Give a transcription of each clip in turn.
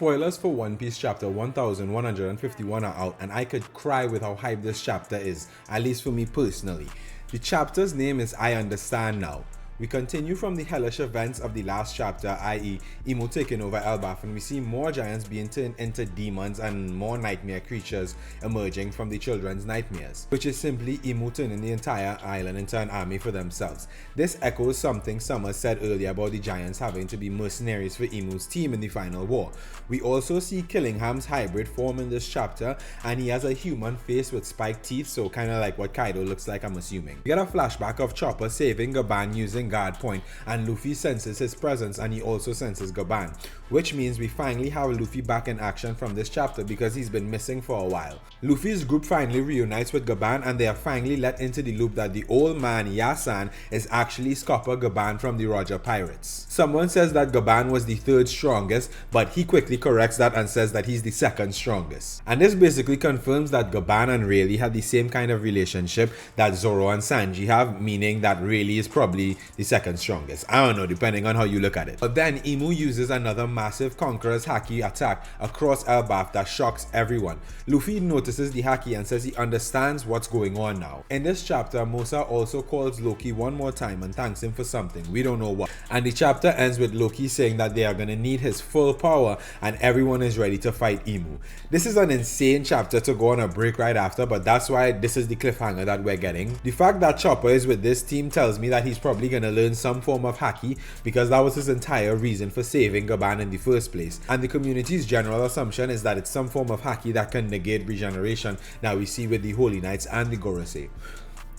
spoilers for One Piece chapter 1151 are out, and I could cry with how hyped this chapter is, at least for me personally. The chapter's name is I Understand Now. We continue from the hellish events of the last chapter, i.e. Imu taking over Elbaf, and we see more giants being turned into demons and more nightmare creatures emerging from the children's nightmares, which is simply Imu turning the entire island into an army for themselves. This echoes something Summer said earlier about the giants having to be mercenaries for Imu's team in the final war. We also see Killingham's hybrid form in this chapter, and he has a human face with spiked teeth, so kinda like what Kaido looks like, I'm assuming. We get a flashback of Chopper saving Gaban using guard point, and Luffy senses his presence and he also senses Gaban, which means we finally have Luffy back in action from this chapter because he's been missing for a while. Luffy's group finally reunites with Gaban, and they are finally let into the loop that the old man Yasan is actually Scopper Gaban from the Roger Pirates. Someone says that Gaban was the third strongest, but he quickly corrects that and says that he's the second strongest. And this basically confirms that Gaban and Rayleigh had the same kind of relationship that Zoro and Sanji have, meaning that Rayleigh is probably the second strongest. I don't know, depending on how you look at it. But then Imu uses another massive Conqueror's Haki attack across Elbaf that shocks everyone. Luffy notices the Haki and says he understands what's going on now. In this chapter, Mosa also calls Loki one more time and thanks him for something, we don't know what. And the chapter ends with Loki saying that they are gonna need his full power and everyone is ready to fight Imu. This is an insane chapter to go on a break right after, but that's why this is the cliffhanger that we're getting. The fact that Chopper is with this team tells me that he's probably gonna learn some form of Haki, because that was his entire reason for saving Gaban in the first place. And the community's general assumption is that it's some form of Haki that can negate regeneration that we see with the Holy Knights and the Gorosei.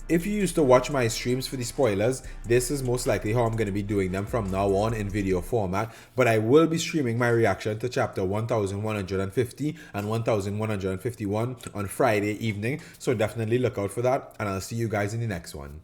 If you used to watch my streams for the spoilers, this is most likely how I'm going to be doing them from now on in video format, but I will be streaming my reaction to chapter 1150 and 1151 on Friday evening, so definitely look out for that, and I'll see you guys in the next one.